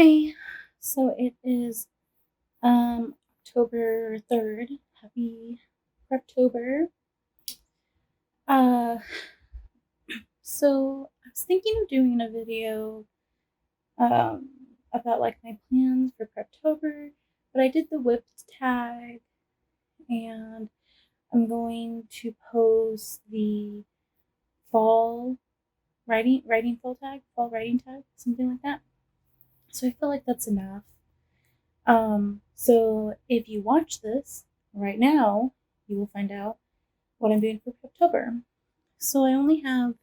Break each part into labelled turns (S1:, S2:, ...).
S1: Hi. So it is October 3rd. Happy Preptober. Uh so I was thinking of doing a video um about like my plans for Preptober, but I did the whipped tag and I'm going to post the fall fall writing tag, something like that. So I feel like that's enough. So if you watch this right now, you will find out what I'm doing for October. So I only have,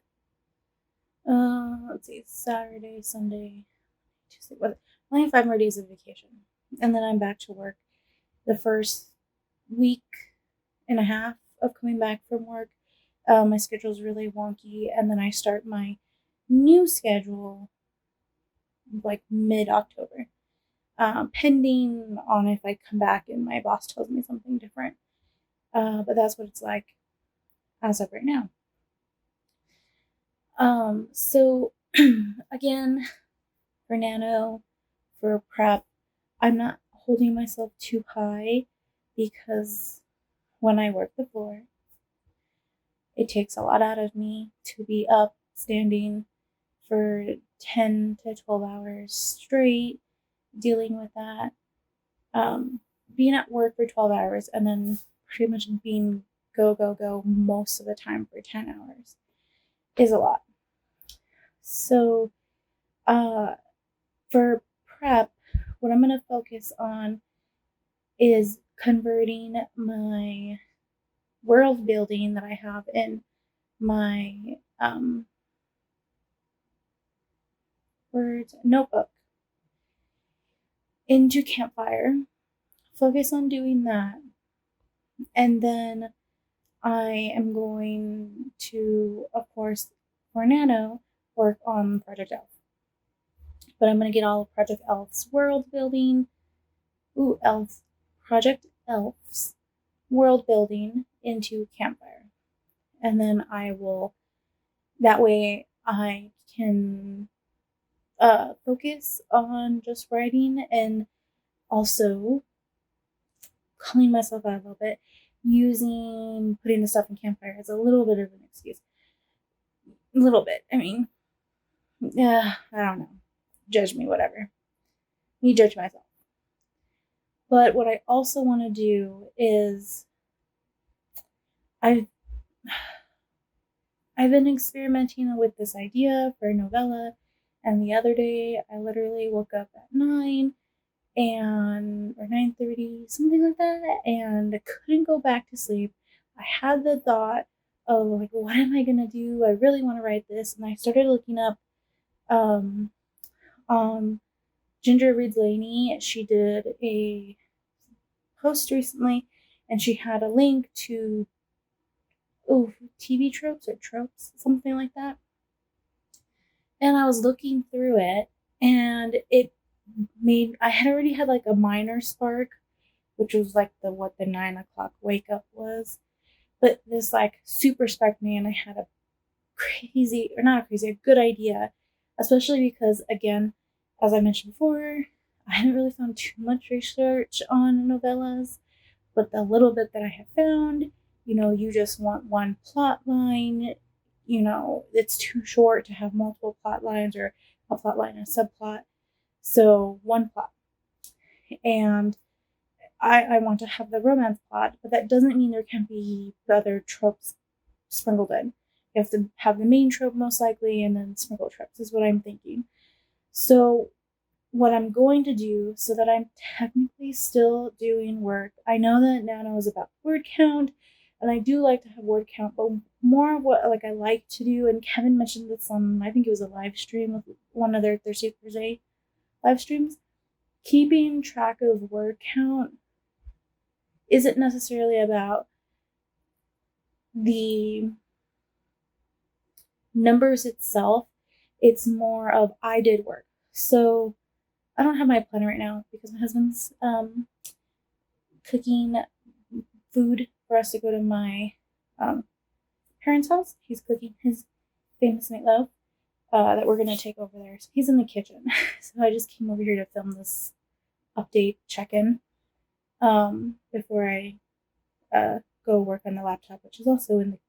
S1: let's see, Saturday, Sunday, Tuesday, what? I only have 5 more days of vacation, and then I'm back to work. The first week and a half of coming back from work, my schedule is really wonky, and then I start my new schedule like mid October, pending on if I come back and my boss tells me something different. But that's what it's like as of right now. So again, for nano, for prep, I'm not holding myself too high because when I work the floor, it takes a lot out of me to be up standing for 10 to 12 hours straight, dealing with that. Being at work for 12 hours and then pretty much being go, go, go most of the time for 10 hours is a lot. So, uh, for prep, what I'm going to focus on is converting my world building that I have in my words notebook into Campfire. Focus on doing that. And then I am going to, of course, for Nano, work on Project Elf. But I'm going to get all of Project Elf's world building. Project Elf's world building into Campfire. And then that way I can focus on just writing and also clean myself out a little bit, putting the stuff in Campfire as a little bit of an excuse. A little bit. I mean, yeah, I don't know. Judge me, whatever. Me judge myself. But what I also want to do is I've I've been experimenting with this idea for a novella, and the other day I literally woke up at 9 or 9:30, something like that, and I couldn't go back to sleep. I had the thought of like, what am I gonna do? I really want to write this, and I started looking up um Ginger Reads Laney. She did a post recently, and she had a link to TV tropes, something like that. And I was looking through it, and I had already had like a minor spark, which was like what the 9 o'clock wake up was. But this like super spark man, I had a crazy, or not a crazy, a good idea, especially because, again, as I mentioned before, I haven't really found too much research on novellas, but the little bit that I have found, you just want one plot line. It's too short to have multiple plot lines or a plot line and a subplot. So one plot. And I want to have the romance plot, but that doesn't mean there can't be other tropes sprinkled in. You have to have the main trope most likely and then sprinkle tropes is what I'm thinking. So what I'm going to do so that I'm technically still doing work. I know that Nano is about word count, and I do like to have word count, but more of what like I like to do, and Kevin mentioned this on, I think it was a live stream with one of their Thursday live streams. Keeping track of word count isn't necessarily about the numbers itself. It's more of I did work. So I don't have my planner right now because my husband's cooking food for us to go to my parents' house. He's cooking his famous meatloaf, that we're going to take over there. So he's in the kitchen. So I just came over here to film this update check-in before I go work on the laptop, which is also in the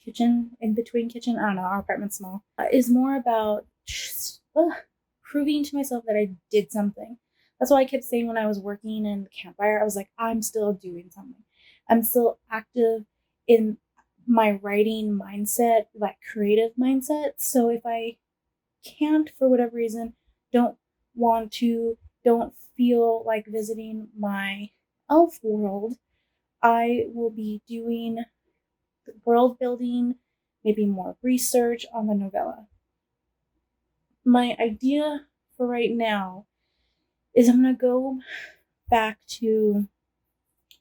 S1: kitchen, in between kitchen. I don't know, our apartment's small. Is more about just proving to myself that I did something. That's why I kept saying when I was working in the campfire, I was like, I'm still doing something. I'm still active in my writing mindset, like creative mindset. So if I can't, for whatever reason, don't want to, don't feel like visiting my elf world, I will be doing world building, maybe more research on the novella. My idea for right now is I'm going to go back to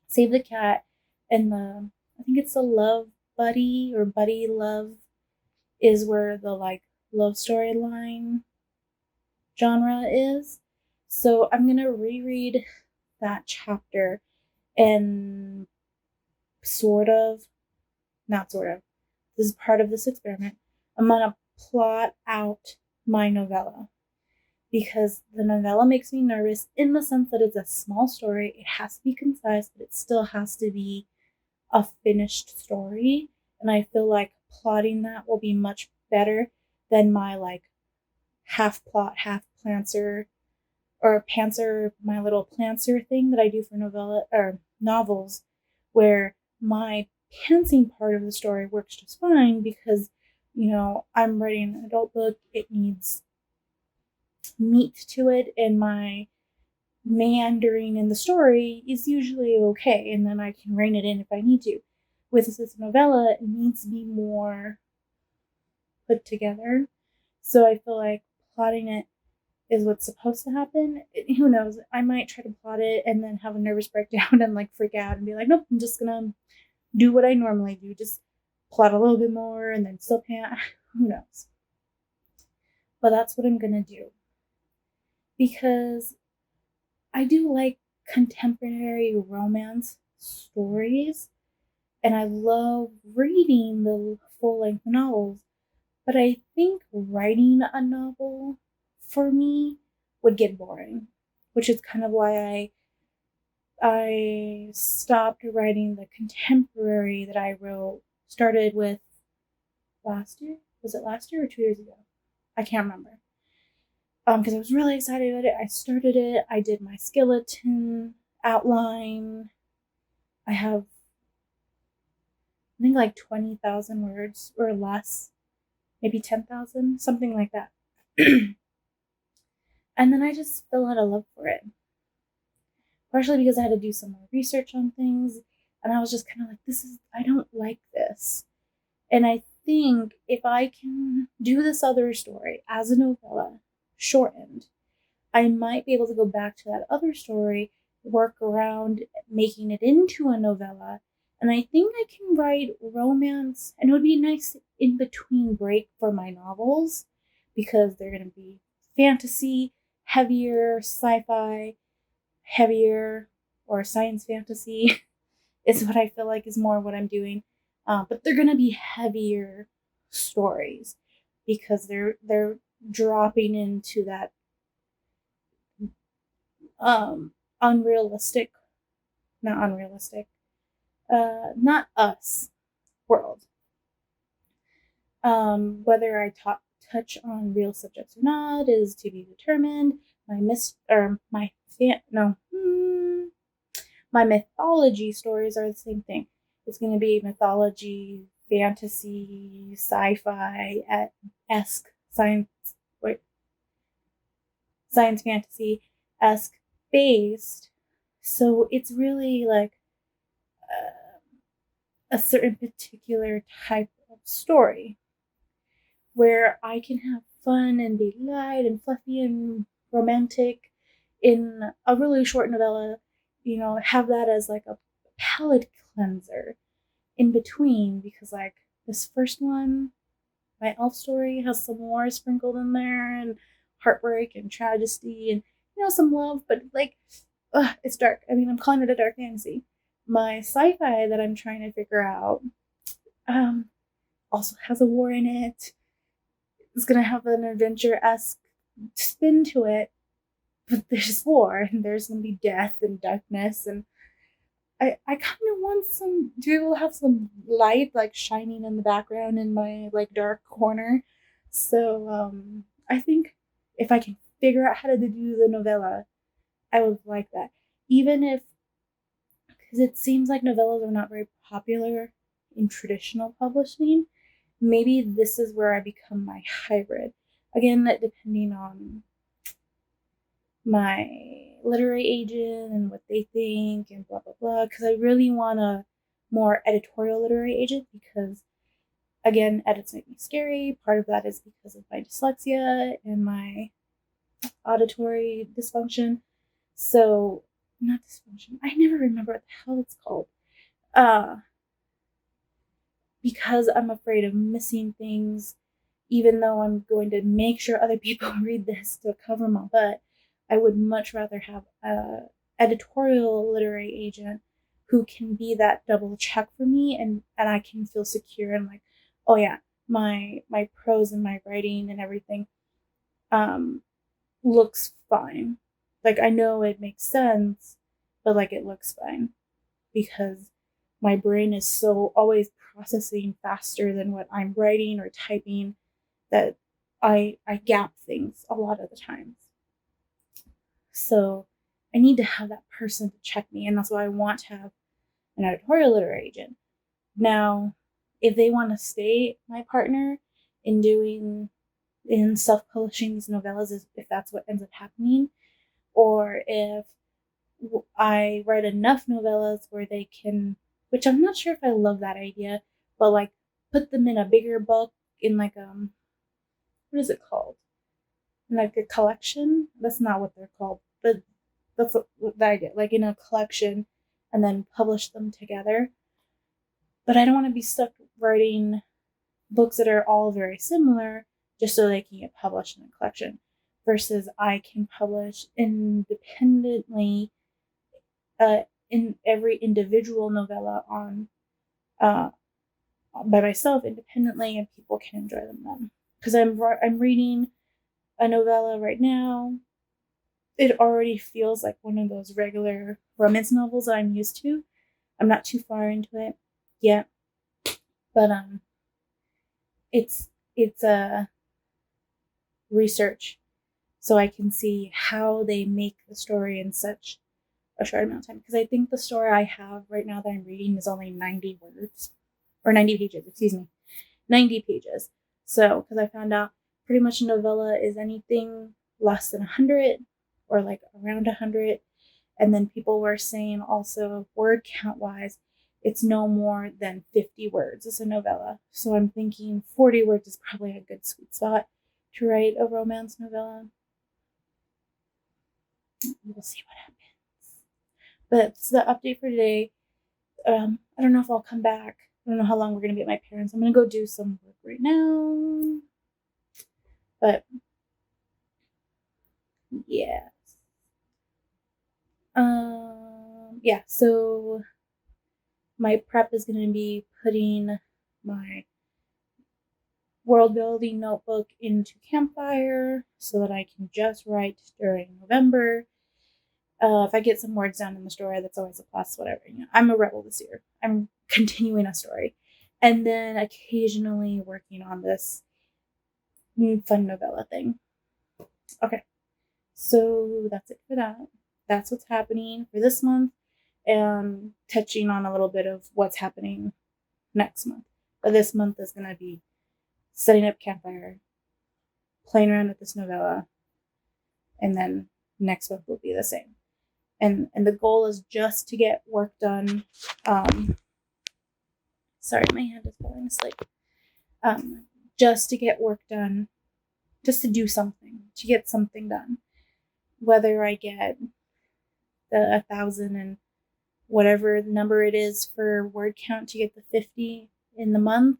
S1: Save the Cat and I think it's the Love Buddy or Buddy Love is where the like love storyline genre is. So I'm going to reread that chapter and not sort of, this is part of this experiment. I'm going to plot out my novella because the novella makes me nervous in the sense that it's a small story. It has to be concise, but it still has to be a finished story. And I feel like plotting that will be much better than my like half plot, half planter or pantser, my little planter thing that I do for novella or novels, where my pantsing part of the story works just fine because, you know, I'm writing an adult book. It needs meat to it, and my meandering in the story is usually okay, and then I can rein it in if I need to. With this novella, it needs to be more put together. So I feel like plotting it is what's supposed to happen. Who knows? I might try to plot it and then have a nervous breakdown and like freak out and be like, nope, I'm just gonna do what I normally do. Just plot a little bit more and then still pant. Who knows? But that's what I'm gonna do. Because I do like contemporary romance stories and I love reading the full length novels. But I think writing a novel for me would get boring, which is kind of why I stopped writing the contemporary that I wrote. Started with last year. Was it last year or 2 years ago? I can't remember. Because I was really excited about it. I started it. I did my skeleton outline. I have, I think, like 20,000 words or less, maybe 10,000, something like that. And then I just fell out of love for it. Partially because I had to do some more research on things. And I was just kind of like, I don't like this. And I think if I can do this other story as a novella, shortened, I might be able to go back to that other story, work around making it into a novella. And I think I can write romance, and it would be a nice in between break for my novels because they're going to be fantasy, heavier, sci-fi, heavier, or science fantasy is what I feel like is more what I'm doing. But they're going to be heavier stories because they're dropping into that unrealistic, not us world. Whether I touch on real subjects or not is to be determined. My mythology stories are the same thing. It's going to be mythology, fantasy, sci-fi, esque science fantasy esque based. So it's really like a certain particular type of story where I can have fun and be light and fluffy and romantic in a really short novella, you know, have that as like a palate cleanser in between, because like this first one, my elf story, has some war sprinkled in there and heartbreak and tragedy and, you know, some love, but like it's dark. I mean, I'm calling it a dark fantasy. My sci-fi that I'm trying to figure out also has a war in it. It's going to have an adventure-esque spin to it, but there's war and there's going to be death and darkness, and I kind of want to be able to have some light like shining in the background in my like dark corner. So I think if I can figure out how to do the novella, I would like that. Even if, because it seems like novellas are not very popular in traditional publishing, maybe this is where I become my hybrid. Again, depending on my literary agent and what they think and blah blah blah, because I really want a more editorial literary agent, because again, edits make me scary. Part of that is because of my dyslexia and my auditory dysfunction. So not dysfunction, I never remember what the hell it's called. Because I'm afraid of missing things, even though I'm going to make sure other people read this to cover my butt, I would much rather have a editorial literary agent who can be that double check for me, and I can feel secure and like, oh yeah, my prose and my writing and everything looks fine. Like I know it makes sense, but like it looks fine, because my brain is so always processing faster than what I'm writing or typing that I gap things a lot of the times. So I need to have that person to check me, and that's why I want to have an editorial literary agent. Now, if they want to stay my partner in self-publishing these novellas, if that's what ends up happening, or if I write enough novellas where they can, which I'm not sure if I love that idea, but like put them in a bigger book in like what is it called? Like a collection? That's not what they're called, but that's what the idea. Like in a collection, and then publish them together. But I don't want to be stuck writing books that are all very similar just so they can get published in a collection. Versus I can publish independently in every individual novella on by myself independently, and people can enjoy them then. Because I'm reading a novella right now. It already feels like one of those regular romance novels that I'm used to. I'm not too far into it yet, but it's a research, so I can see how they make the story in such a short amount of time. Because I think the story I have right now that I'm reading is only 90 words, or 90 pages, excuse me, 90 pages. So, because I found out pretty much a novella is anything less than 100 or like around 100. And then people were saying also word count wise, it's no more than 50 words as a novella. So I'm thinking 40 words is probably a good sweet spot to write a romance novella. We'll see what happens. But it's the update for today. I don't know if I'll come back. I don't know how long we're going to be at my parents'. I'm going to go do some work right now. But yeah. Yeah, so my prep is going to be putting my world building notebook into Campfire so that I can just write during November. If I get some words down in the story, that's always a plus, whatever. You know, I'm a rebel this year. I'm continuing a story. And then occasionally working on this fun novella thing. Okay, so that's it for that. That's what's happening for this month, and touching on a little bit of what's happening next month. But this month is going to be setting up Campfire, playing around with this novella, and then next month will be the same. And the goal is just to get work done. Sorry, my hand is falling asleep. Just to get work done, just to do something, to get something done. Whether I get the 1,000 and whatever number it is for word count to get the 50 in the month,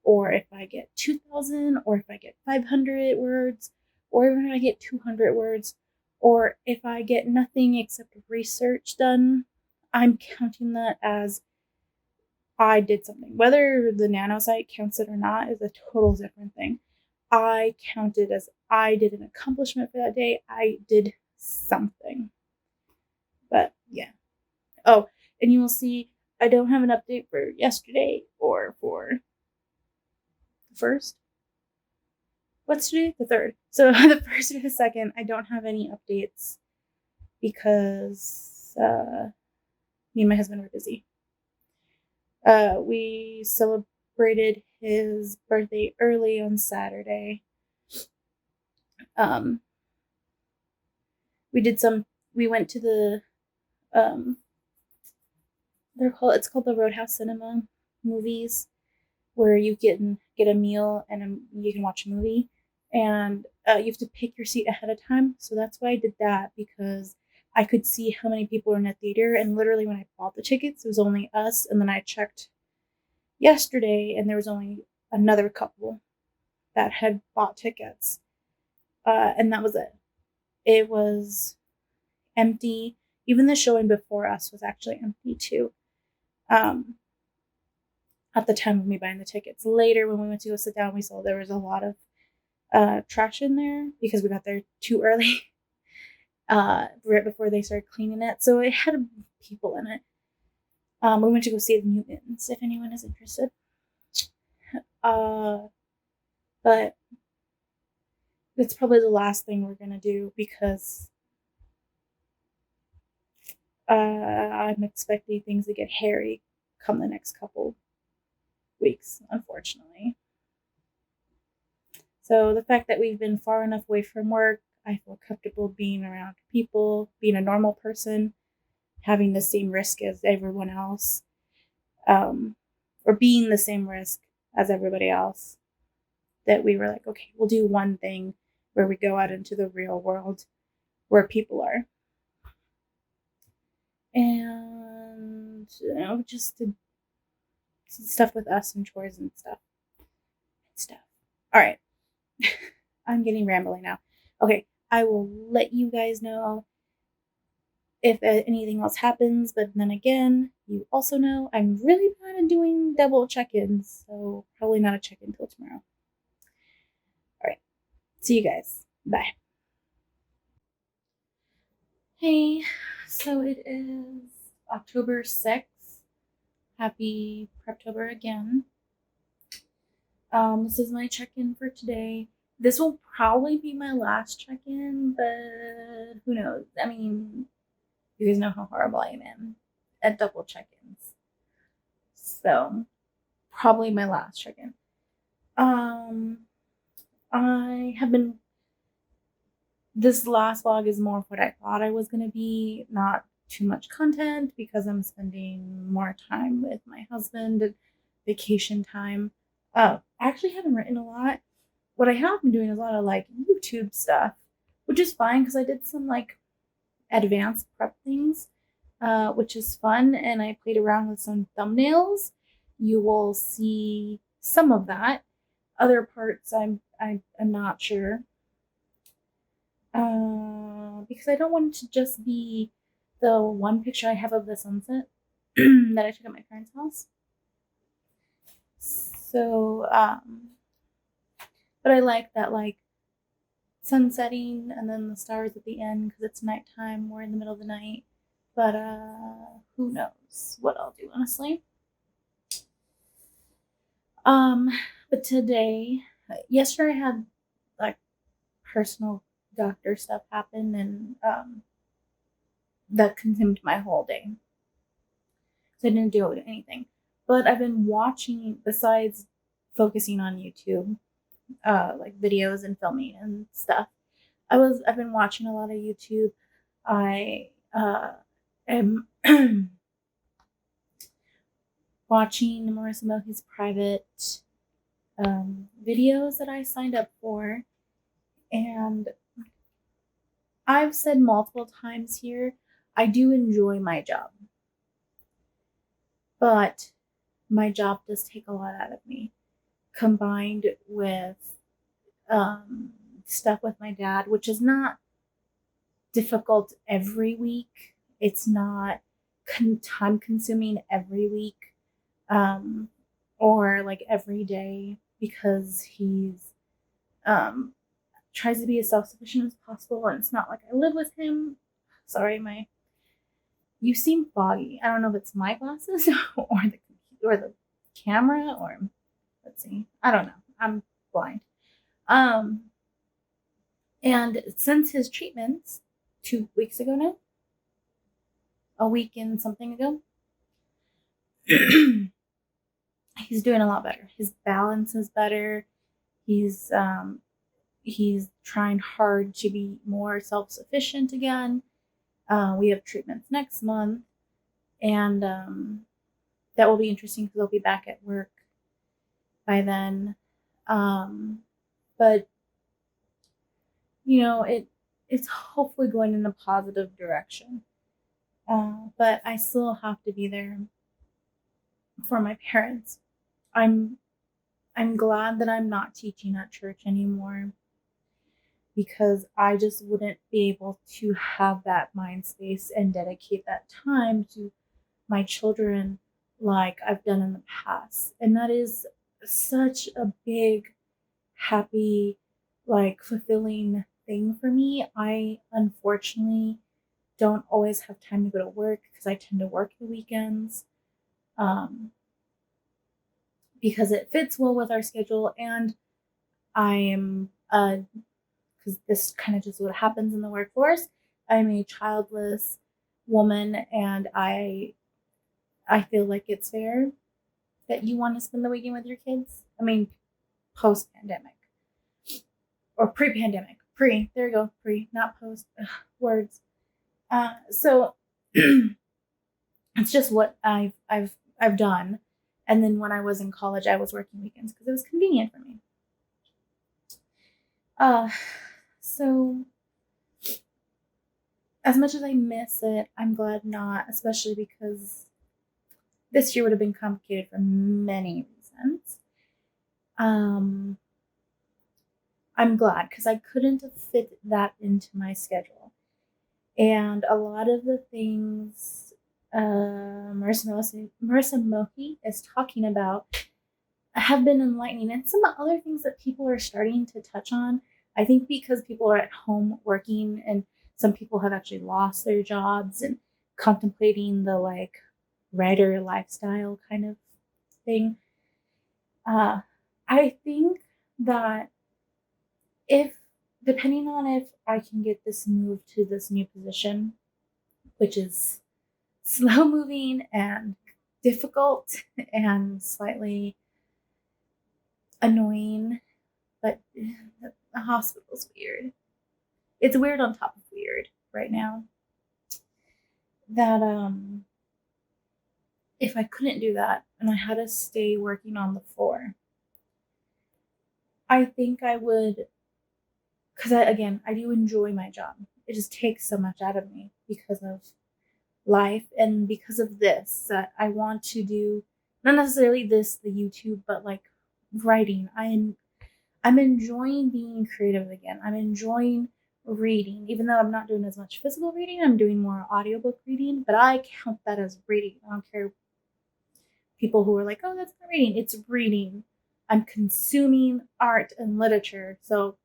S1: or if I get 2,000, or if I get 500 words, or even if I get 200 words, or if I get nothing except research done, I'm counting that as I did something. Whether the nanosite counts it or not is a total different thing. I counted as I did an accomplishment for that day. I did something. But yeah. Oh, and you will see I don't have an update for yesterday or for the first. What's today? The third. So the first or the second, I don't have any updates because me and my husband were busy. We celebrated his birthday early on Saturday. We went to the it's called the Roadhouse Cinema movies, where you get a meal and you can watch a movie, and you have to pick your seat ahead of time. So that's why I did that, because I could see how many people were in the theater, and literally when I bought the tickets, it was only us, and then I checked yesterday, and there was only another couple that had bought tickets, and that was it. It was empty. Even the showing before us was actually empty too. At the time of me buying the tickets. Later, when we went to go sit down, we saw there was a lot of trash in there because we got there too early, right before they started cleaning it. So it had people in it. We went to go see the Mutants, if anyone is interested. But that's probably the last thing we're gonna do, because I'm expecting things to get hairy come the next couple weeks, unfortunately. So the fact that we've been far enough away from work, I feel comfortable being around people, being a normal person, having the same risk as everyone else, or being the same risk as everybody else. That we were like, okay, we'll do one thing where we go out into the real world where people are. And, just stuff with us and chores and stuff. All right. I'm getting rambling now. Okay, I will let you guys know if anything else happens, but then again, you also know I'm really bad at doing double check-ins, so probably not a check-in until tomorrow. All right, see you guys. Bye. Hey, so it is October 6th. Happy Preptober again. This is my check-in for today. This will probably be my last check-in, but who knows? I mean, you guys know how horrible I am at double check-ins. So, probably my last check-in. I have been. This last vlog is more of what I thought I was going to be, not too much content, because I'm spending more time with my husband and vacation time. I actually haven't written a lot. What I have been doing is a lot of like YouTube stuff, which is fine because I did some like advanced prep things, which is fun, and I played around with some thumbnails. You will see some of that. Other parts I'm not sure, because I don't want it to just be the one picture I have of the sunset that I took at my parents' house. So, but I like that, like, sun setting and then the stars at the end, because it's nighttime. We're in the middle of the night. But who knows what I'll do, honestly. But yesterday I had like personal doctor stuff happen, and that consumed my whole day. So I didn't do anything. But I've been watching, besides focusing on YouTube, like videos and filming and stuff. I've been watching a lot of YouTube. I am watching Marissa Mohi's private videos that I signed up for, and I've said multiple times here, I do enjoy my job, but my job does take a lot out of me, combined with stuff with my dad, which is not difficult every week. It's not time consuming every week, or like every day, because he's tries to be as self-sufficient as possible, and it's not like I live with him. Sorry, you seem foggy. I don't know if it's my glasses or the camera, or let's see. I don't know. I'm blind. And since his treatments 2 weeks ago now, a week and something ago, he's doing a lot better. His balance is better. He's trying hard to be more self-sufficient again. We have treatments next month, and that will be interesting because I'll be back at work by then. But it's hopefully going in a positive direction. But I still have to be there for my parents. I'm glad that I'm not teaching at church anymore, because I just wouldn't be able to have that mind space and dedicate that time to my children like I've done in the past. And that is such a big, happy, fulfilling thing for me. I unfortunately don't always have time to go to work because I tend to work the weekends, because it fits well with our schedule, and I am because this kind of just what happens in the workforce. I'm a childless woman, and I feel like it's fair that you want to spend the weekend with your kids. I mean, post-pandemic or pre-pandemic. There you go. Pre, not post. Ugh, words. So it's just what I've done. And then when I was in college, I was working weekends because it was convenient for me. So as much as I miss it, I'm glad not, especially because this year would have been complicated for many reasons. I'm glad because I couldn't fit that into my schedule. And a lot of the things Marissa Mohi is talking about have been enlightening, and some other things that people are starting to touch on. I think because people are at home working, and some people have actually lost their jobs and contemplating the writer lifestyle kind of thing. I think that depending on if I can get this move to this new position, which is slow moving and difficult and slightly annoying, but the hospital's weird. It's weird on top of weird right now. That if I couldn't do that and I had to stay working on the floor, I think I would, because I do enjoy my job. It just takes so much out of me because of life and because of this that I want to do. Not necessarily the YouTube, but writing. I'm enjoying being creative again. I'm enjoying reading, even though I'm not doing as much physical reading. I'm doing more audiobook reading, but I count that as reading. I don't care people who are like, oh, that's not reading. It's reading. I'm consuming art and literature. So,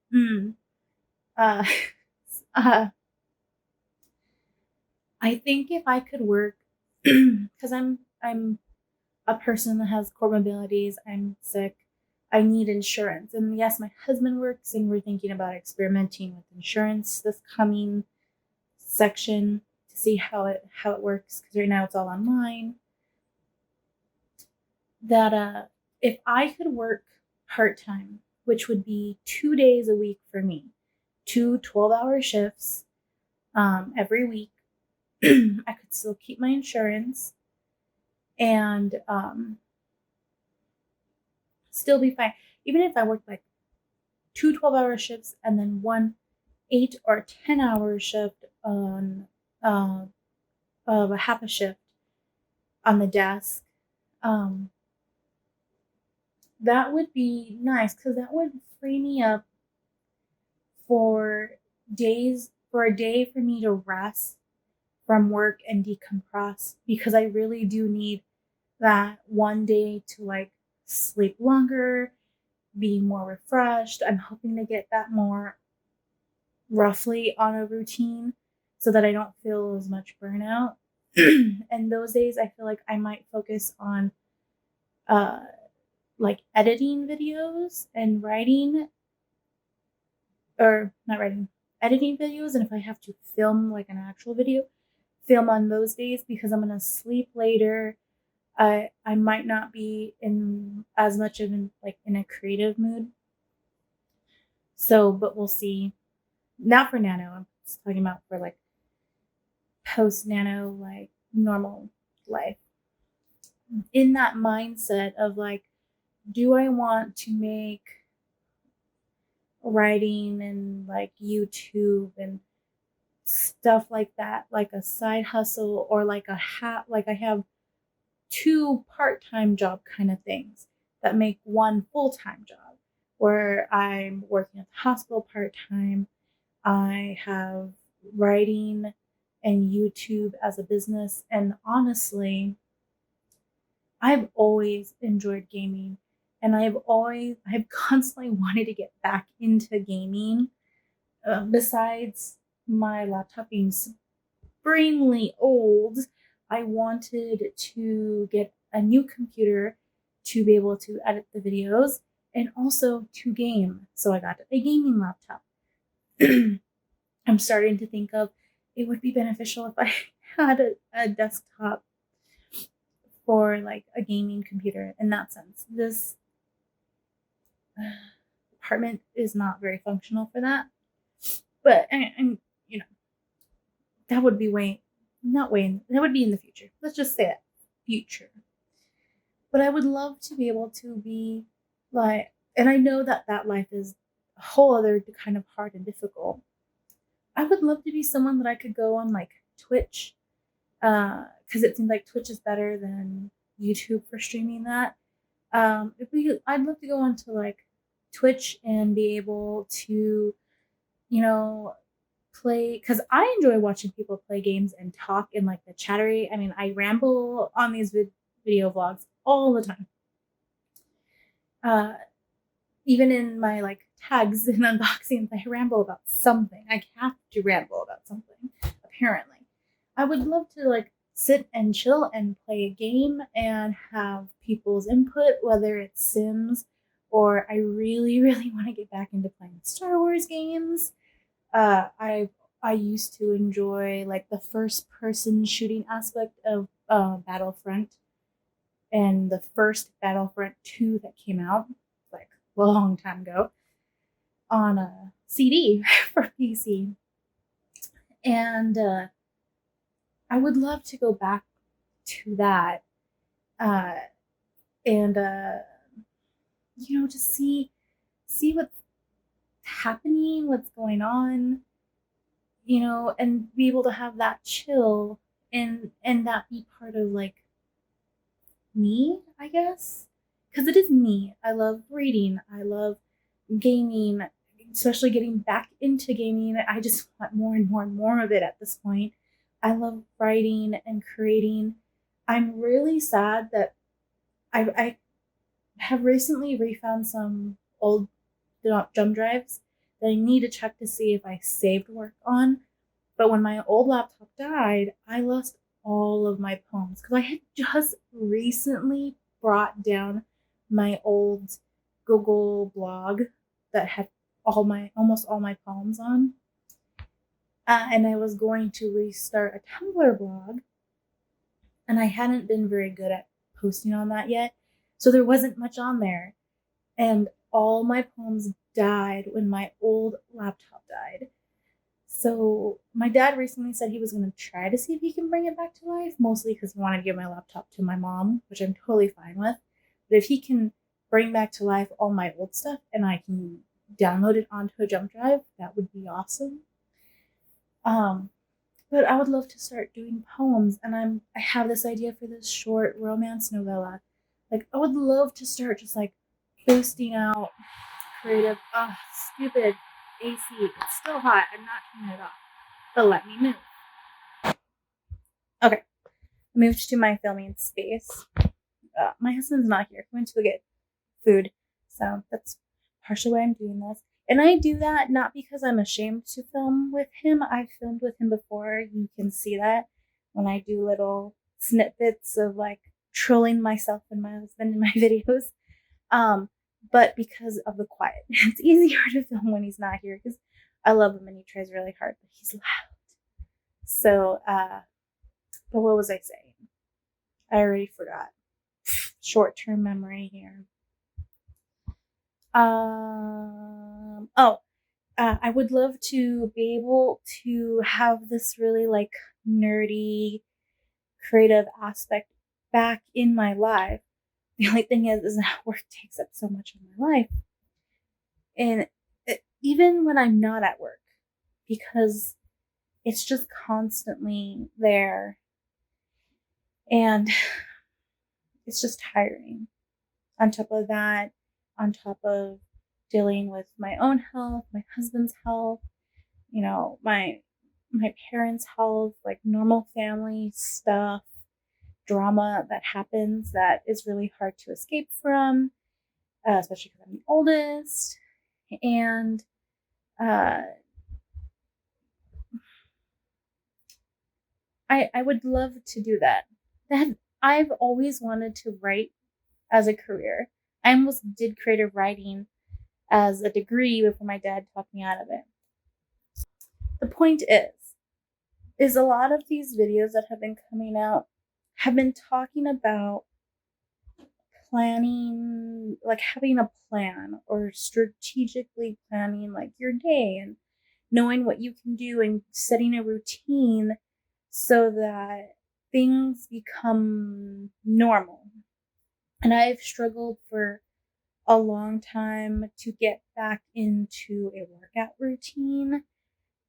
S1: I think if I could work, because I'm a person that has core mobilities, I'm sick, I need insurance. And yes, my husband works, and we're thinking about experimenting with insurance this coming section to see how it works, because right now it's all online. That if I could work part-time, which would be 2 days a week for me, 2 12-hour shifts every week, I could still keep my insurance and still be fine. Even if I worked 2 12-hour shifts and then 1 8 or 10-hour shift on a half a shift on the desk, that would be nice, because that would free me up for a day for me to rest from work and decompress, because I really do need that one day to sleep longer being more refreshed. I'm hoping to get that more roughly on a routine so that I don't feel as much burnout. And those days I feel like I might focus on uh like editing videos and writing, or not writing, editing videos, and if I have to film like an actual video, film on those days because I'm gonna sleep later. I might not be in as much of in a creative mood. So, but we'll see. Not for nano. I'm just talking about for like post nano, like normal life. In that mindset of like, do I want to make writing and like YouTube and stuff like that, like a side hustle, or like like I have two part-time job kind of things that make one full-time job, where I'm working at the hospital part-time. I have writing and YouTube as a business. And honestly, I've always enjoyed gaming, and I've constantly wanted to get back into gaming. Besides my laptop being extremely old, I wanted to get a new computer to be able to edit the videos and also to game. So I got a gaming laptop. I'm starting to think of it would be beneficial if I had a desktop for like a gaming computer in that sense. This apartment is not very functional for that. But and you know, that would be way not way that would be in the future. Let's just say that future. But I would love to be able to be like, and I know that that life is a whole other kind of hard and difficult. I would love to be someone that I could go on like Twitch, because it seems like Twitch is better than YouTube for streaming that. I'd love to go onto like Twitch and be able to, you know, play, because I enjoy watching people play games and talk in like the chattery. I mean, I ramble on these video vlogs all the time. Uh, Even in my like tags and unboxings, I ramble about something. I have to ramble about something, apparently. I would love to like sit and chill and play a game and have people's input, whether it's Sims or I really, really want to get back into playing Star Wars games. I used to enjoy like the first person shooting aspect of Battlefront, and the first Battlefront 2 that came out like a long time ago on a CD for PC. And I would love to go back to that, uh, and just see what's happening, what's going on, and be able to have that chill and that be part of like me, I guess, because it is me. I love reading. I love gaming, especially getting back into gaming. I just want more and more and more of it at this point. I love writing and creating. I'm really sad that I have recently refound some old jump drives that I need to check to see if I saved work on. But when my old laptop died, I lost all of my poems because I had just recently brought down my old Google blog that had almost all my poems on. And I was going to restart a Tumblr blog, and I hadn't been very good at posting on that yet. So there wasn't much on there. And all my poems died when my old laptop died. So my dad recently said he was going to try to see if he can bring it back to life, mostly because he wanted to give my laptop to my mom, which I'm totally fine with. But if he can bring back to life all my old stuff and I can download it onto a jump drive, that would be awesome. But I would love to start doing poems, and I have this idea for this short romance novella. Like I would love to start just like boosting out creative. Oh, stupid AC. It's still hot. I'm not turning it off. But let me move. Okay. I moved to my filming space. My husband's not here. He went to go get food. So that's partially why I'm doing this. And I do that not because I'm ashamed to film with him. I've filmed with him before. You can see that when I do little snippets of like trolling myself and my husband in my videos. But because of the quiet, it's easier to film when he's not here because I love him and he tries really hard, but he's loud. So, but what was I saying? I already forgot. Short-term memory here. I would love to be able to have this really like nerdy, creative aspect back in my life. The only thing is that work takes up so much of my life. And even when I'm not at work, because it's just constantly there. And it's just tiring. On top of that, on top of dealing with my own health, my husband's health, you know, my parents' health, like normal family stuff, drama that happens that is really hard to escape from, especially because I'm the oldest. And I would love to do that. I've always wanted to write as a career. I almost did creative writing as a degree before my dad talked me out of it. The point is a lot of these videos that have been coming out have been talking about planning, like having a plan or strategically planning like your day and knowing what you can do and setting a routine so that things become normal. And I've struggled for a long time to get back into a workout routine.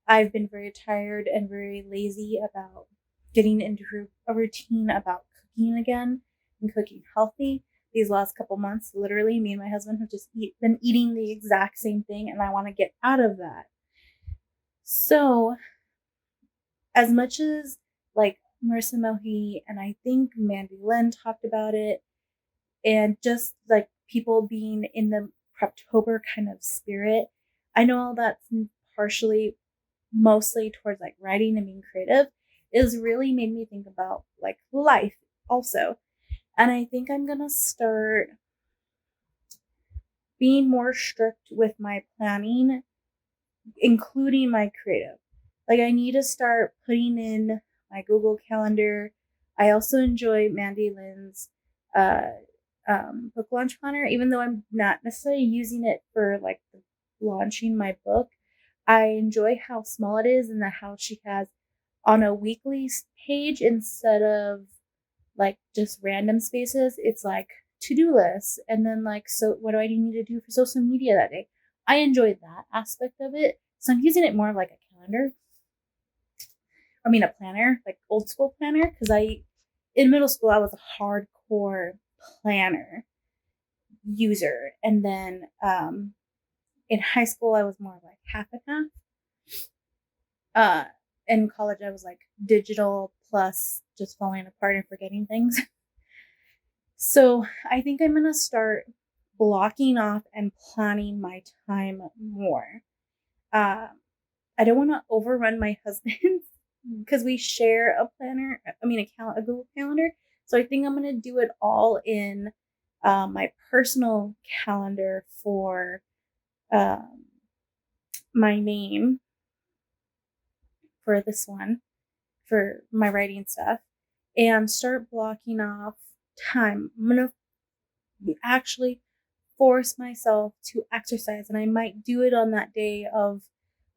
S1: I've been very tired and very lazy about getting into a routine about cooking again and cooking healthy. These last couple months, literally, me and my husband have just been eating the exact same thing, and I want to get out of that. So, as much as like Marissa Mohi and I think Mandy Lynn talked about it, and just like people being in the Preptober kind of spirit, I know all that's partially mostly towards like writing and being creative, is really made me think about like life also. And I think I'm gonna start being more strict with my planning, including my creative. Like I need to start putting in my Google Calendar. I also enjoy Mandy Lynn's book launch planner, even though I'm not necessarily using it for like launching my book. I enjoy how small it is and how she has on a weekly page instead of like just random spaces. It's like to-do lists and then like, so what do I need to do for social media that day? I enjoy that aspect of it. So I'm using it more like a calendar. A planner, like old school planner, because in middle school I was a hardcore planner user, and then in high school I was more like half and half. In college I was like digital plus just falling apart and forgetting things. So I think I'm gonna start blocking off and planning my time more. I don't want to overrun my husband because we share a planner. A Google Calendar. So I think I'm gonna do it all in my personal calendar for my name for this one, for my writing stuff, and start blocking off time. I'm going to actually force myself to exercise, and I might do it on that day of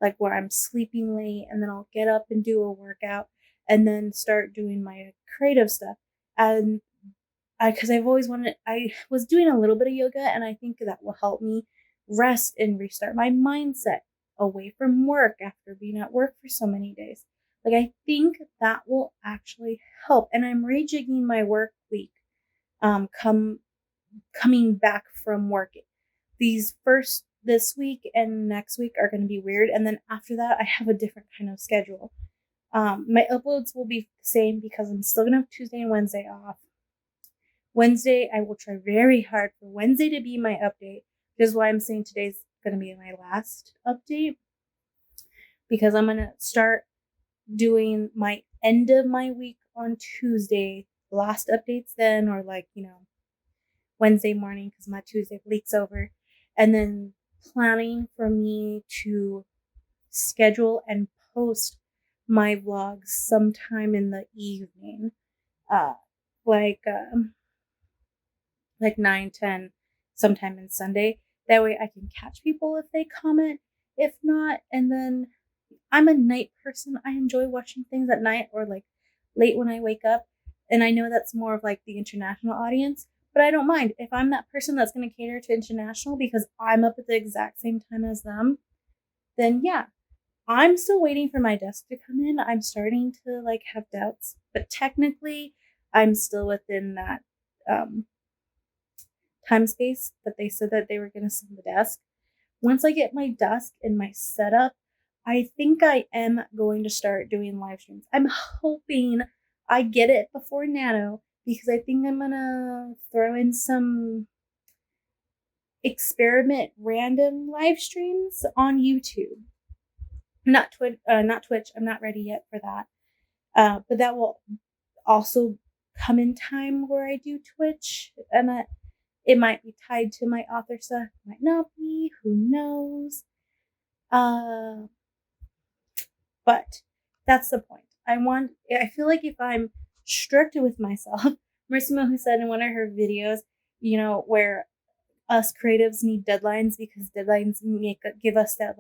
S1: like where I'm sleeping late, and then I'll get up and do a workout and then start doing my creative stuff. And because I was doing a little bit of yoga, and I think that will help me rest and restart my mindset away from work after being at work for so many days. Like, I think that will actually help. And I'm rejigging my work week coming back from work. This week and next week are going to be weird. And then after that, I have a different kind of schedule. My uploads will be the same because I'm still going to have Tuesday and Wednesday off. Wednesday, I will try very hard for Wednesday to be my update. which is why I'm saying today's going to be my last update, because I'm going to start doing my end of my week on Tuesday, last updates then, or like, Wednesday morning, because my Tuesday week's over, and then planning for me to schedule and post my vlogs sometime in the evening, uh, like 9-10, sometime in Sunday. That way I can catch people if they comment. If not, and then I'm a night person. I enjoy watching things at night or like late when I wake up. And I know that's more of like the international audience, but I don't mind. If I'm that person that's going to cater to international because I'm up at the exact same time as them, then yeah. I'm still waiting for my desk to come in. I'm starting to like have doubts, but technically I'm still within that time space that they said that they were going to send the desk. Once I get my desk and my setup, I think I am going to start doing live streams. I'm hoping I get it before Nano, because I think I'm going to throw in some experiment random live streams on YouTube. Not Twitch. I'm not ready yet for that. But that will also come in time where I do Twitch, and it might be tied to my author stuff, might not be, who knows. But that's the point. I feel like if I'm strict with myself, Marissa Mohu said in one of her videos, where us creatives need deadlines because deadlines give us that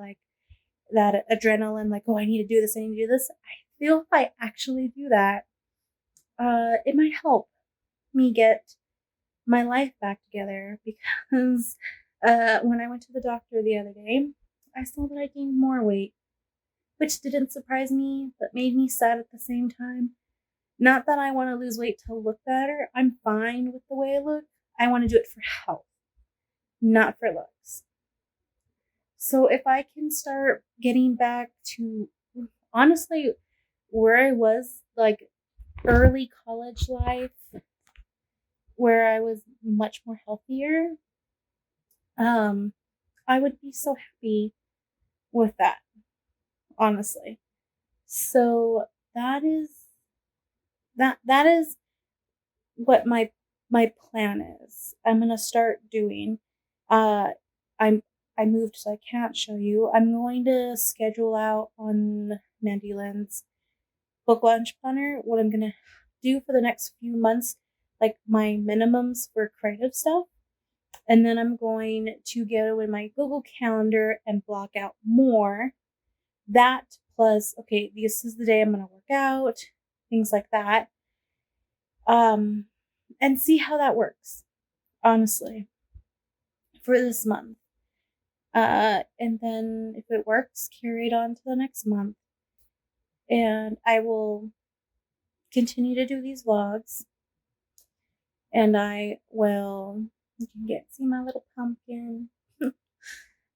S1: adrenaline, like, oh, I need to do this, I need to do this. I feel if I actually do that, it might help me get my life back together, because when I went to the doctor the other day, I saw that I gained more weight, which didn't surprise me, but made me sad at the same time. Not that I want to lose weight to look better. I'm fine with the way I look. I want to do it for health, not for looks. So if I can start getting back to, honestly, where I was like early college life, where I was much more healthier, I would be so happy with that, honestly. So that is what my plan is. I'm gonna start doing. I moved, so I can't show you. I'm going to schedule out on Mandy Lynn's book launch planner what I'm gonna do for the next few months, like my minimums for creative stuff. And then I'm going to go in my Google Calendar and block out more. That plus, okay, this is the day I'm going to work out, things like that. And see how that works, honestly, for this month. And then if it works, carry it on to the next month. And I will continue to do these vlogs. And I will, you can see my little pumpkin.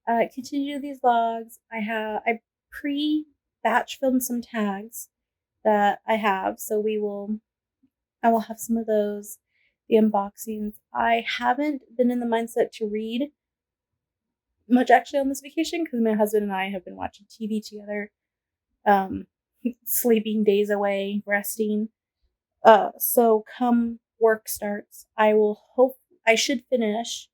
S1: Continue to do these vlogs. I pre-batch filmed some tags that I have, so I will have some of those, the unboxings. I haven't been in the mindset to read much actually on this vacation, because my husband and I have been watching TV together, sleeping days away, resting. So come work starts, I should finish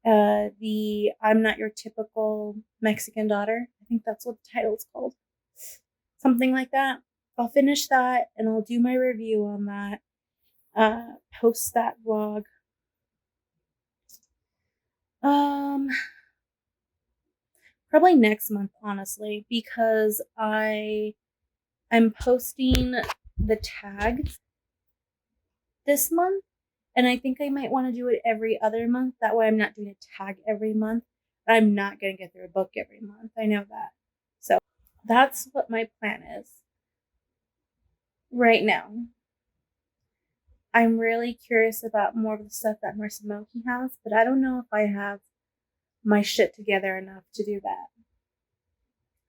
S1: the I'm Not Your Typical Mexican Daughter. I think that's what the title's called. Something like that. I'll finish that and I'll do my review on that. Post that vlog. Probably next month, honestly, because I'm posting the tags this month, and I think I might want to do it every other month. That way I'm not doing a tag every month. I'm not going to get through a book every month. I know that. So that's what my plan is right now. I'm really curious about more of the stuff that Marissa Mohi has, but I don't know if I have my shit together enough to do that.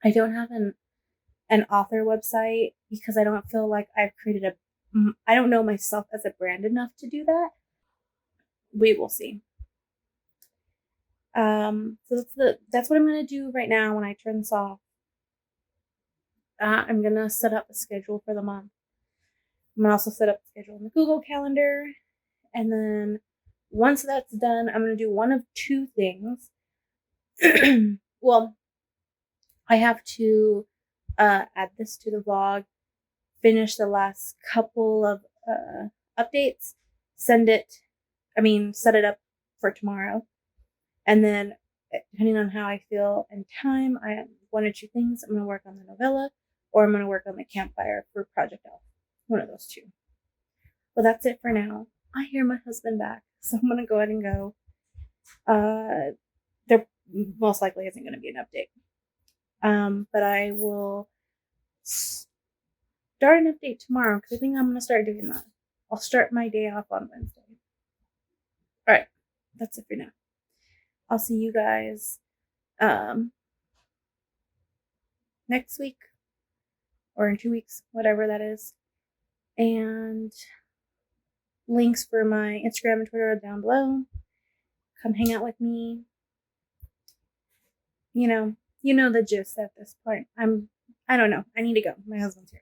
S1: I don't have an author website because I don't feel like I've created I don't know myself as a brand enough to do that. We will see. So that's what I'm gonna do right now when I turn this off. I'm gonna set up a schedule for the month. I'm gonna also set up a schedule in the Google Calendar, and then once that's done, I'm gonna do one of two things. Well, I have to add this to the vlog, finish the last couple of updates, set it up for tomorrow, and then depending on how I feel and time, I have one or two things. I'm gonna work on the novella, or I'm gonna work on the campfire for Project Elf. One of those two. Well, that's it for now. I hear my husband back, so I'm gonna go ahead and go. There most likely isn't gonna be an update. But I will start an update tomorrow because I think I'm going to start doing that. I'll start my day off on Wednesday. All right, that's it for now. I'll see you guys next week or in 2 weeks, whatever that is. And links for my Instagram and Twitter are down below. Come hang out with me. You know the gist at this point. I don't know. I need to go. My husband's here.